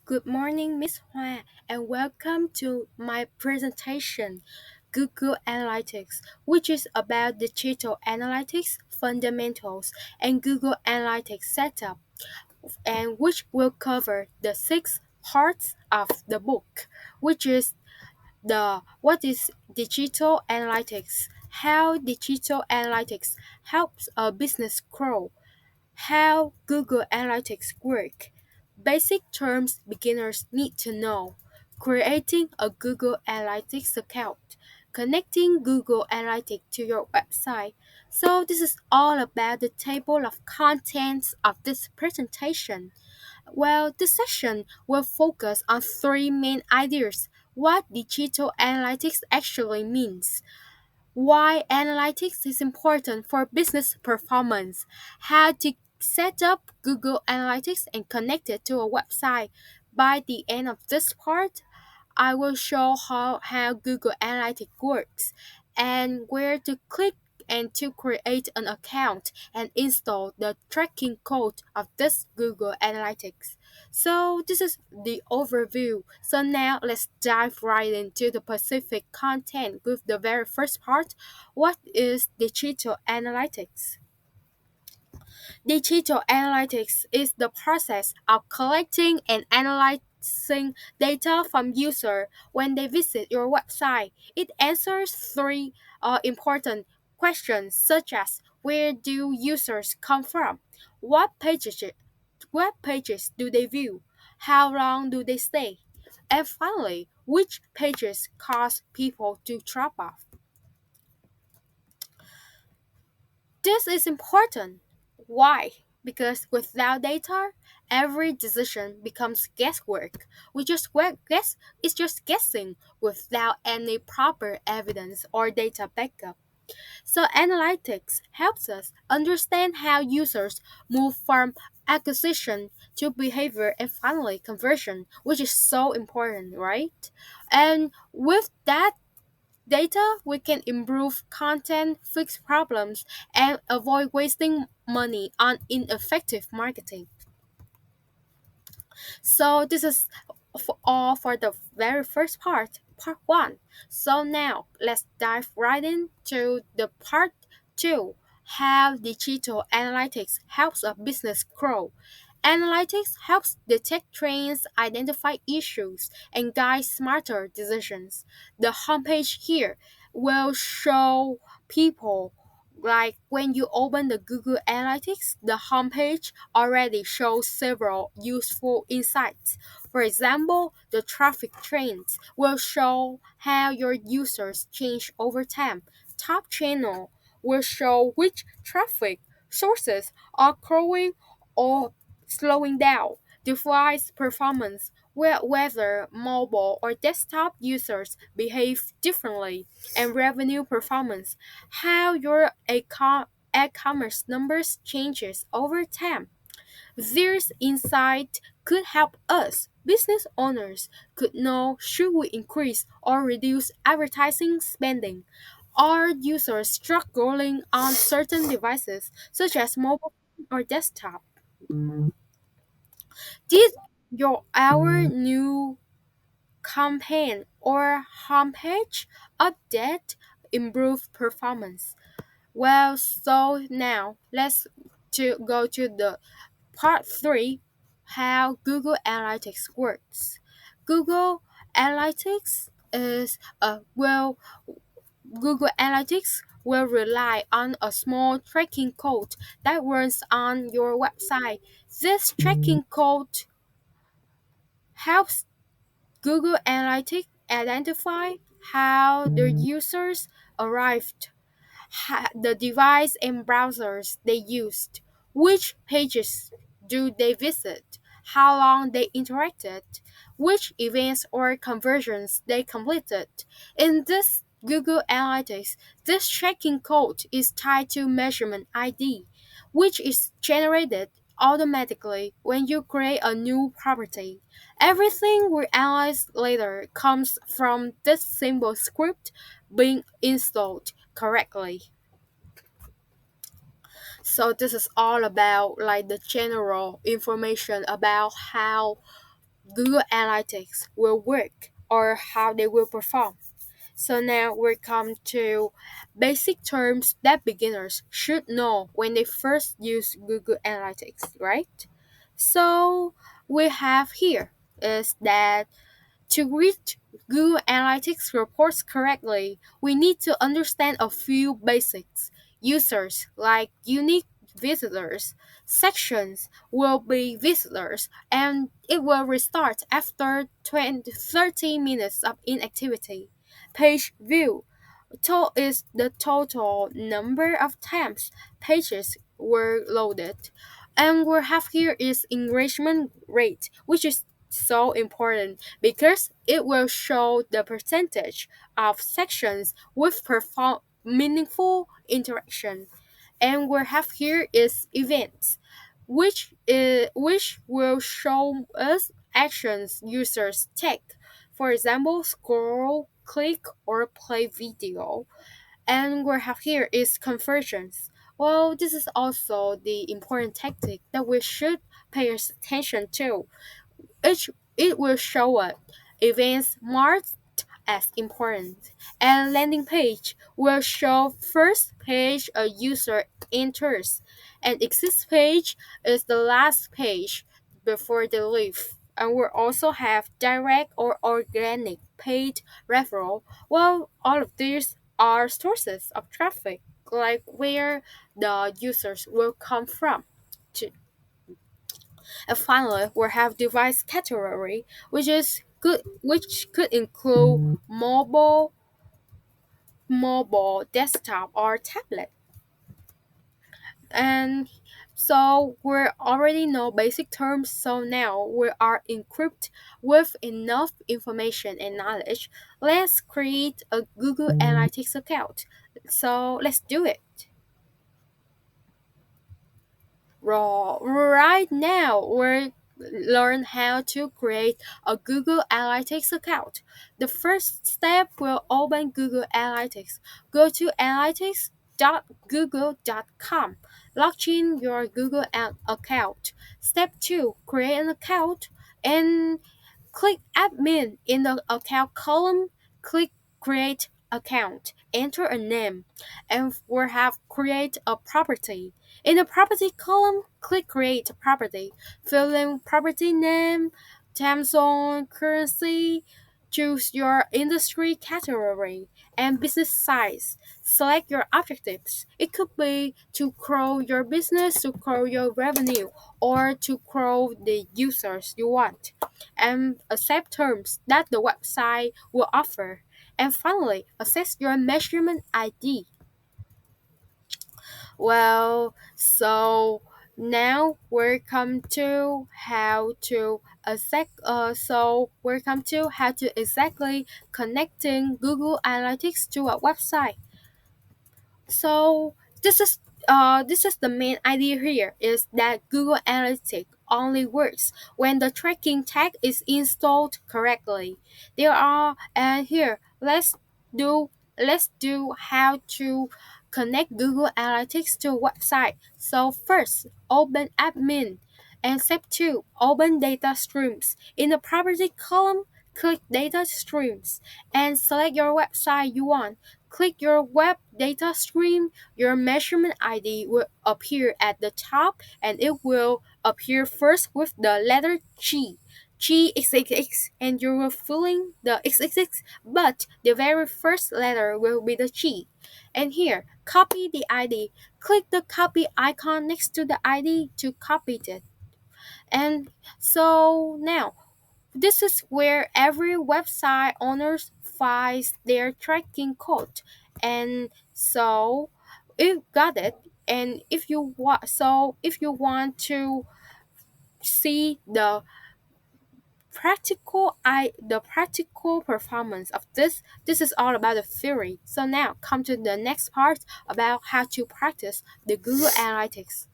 Good morning, Miss Hua, and welcome to my presentation, Google Analytics, which is about digital analytics fundamentals and Google Analytics setup, and which will cover the six parts of the book, which is the what is digital analytics, how digital analytics helps a business grow, how Google Analytics work. Basic terms beginners need to know. Creating a Google Analytics account. Connecting Google Analytics to your website. So this is all about the table of contents of this presentation. Well, this session will focus on three main ideas. What digital analytics actually means, why analytics is important for business performance, how to set up Google Analytics and connect it to a website. By the end of this part, I will show how Google Analytics works and where to click and to create an account and install the tracking code of this Google Analytics. So this is the overview. So now let's dive right into the specific content with the very first part. What is digital analytics? Digital analytics is the process of collecting and analyzing data from users when they visit your website. It answers three important questions such as where do users come from, what pages do they view, how long do they stay, and finally, which pages cause people to drop off. This is important. Why? Because without data, every decision becomes guesswork. It's just guessing without any proper evidence or data backup. So analytics helps us understand how users move from acquisition to behavior and finally conversion, which is so important, right? And with that data, we can improve content, fix problems, and avoid wasting money on ineffective marketing. So this is all for the very first part one. So now let's dive right into the part two, how digital analytics helps a business grow. Analytics helps detect trends, identify issues, and guide smarter decisions. The homepage here will show people, like when you open the Google Analytics, the homepage already shows several useful insights. For example, the traffic trends will show how your users change over time. Top channel will show which traffic sources are growing or slowing down. Device performance, whether mobile or desktop users behave differently, and revenue performance, how your e-commerce numbers changes over time. This insight could help us, business owners, could know should we increase or reduce advertising spending. Are users struggling on certain devices, such as mobile or desktop? Did your our new campaign or homepage update improve performance? Well, so now let's to go to the part three, how Google Analytics works. Google Analytics is a well Google Analytics will rely on a small tracking code that runs on your website. This tracking code helps Google Analytics identify how the users arrived, the device and browsers they used, which pages do they visit, how long they interacted, which events or conversions they completed. In this Google Analytics, this tracking code is tied to measurement ID, which is generated automatically when you create a new property. Everything we analyze later comes from this simple script being installed correctly. So this is all about like the general information about how Google Analytics will work or how they will perform. So now we come to basic terms that beginners should know when they first use Google Analytics, right? So we have here is that to read Google Analytics reports correctly, we need to understand a few basics. Users, like unique visitors, sections will be visitors, and it will restart after 20, 30 minutes of inactivity. Page view is the total number of times pages were loaded. And we have here is engagement rate, which is so important because it will show the percentage of sections with meaningful interaction. And we have here is events, which will show us actions users take. For example, scroll, click, or play video. And we have here is conversions. Well, this is also the important tactic that we should pay attention to. It will show up events marked as important, and landing page will show first page a user enters, and exit page is the last page before they leave. And we'll also have direct or organic paid referral. Well, all of these are sources of traffic, like where the users will come from. To and finally, we have device category, which could include mobile, desktop, or tablet. And so we already know basic terms. So now we are equipped with enough information and knowledge. Let's create a Google Analytics account. So let's do it. Right now, we learn how to create a Google Analytics account. The first step will open Google Analytics. Go to analytics.google.com. Log in your Google account. Step 2, create an account and click admin in the account column. Click create account. Enter a name and we'll have create a property. In the property column, click create property. Fill in property name, time zone, currency, choose your industry category and business size. Select your objectives. It could be to grow your business, to grow your revenue, or to grow the users you want. And accept terms that the website will offer. And finally, access your measurement ID. Well, so now we're come to how to exactly connecting Google Analytics to a website. So this is the main idea here is that Google Analytics only works when the tracking tag is installed correctly. There are and here let's do how to connect Google Analytics to a website. So first, open admin and step 2, open data streams. In the property column, click data streams and select your website you want. Click your web data stream, your measurement ID will appear at the top and it will appear first with the letter G. GXXX and you will fill in the XXX, but the very first letter will be the G. And here, copy the ID. Click the copy icon next to the ID to copy it. And so now this is where every website owner finds their tracking code. And so you got it. And if you want to see the practical performance of this is all about the theory. So now come to the next part about how to practice the Google Analytics.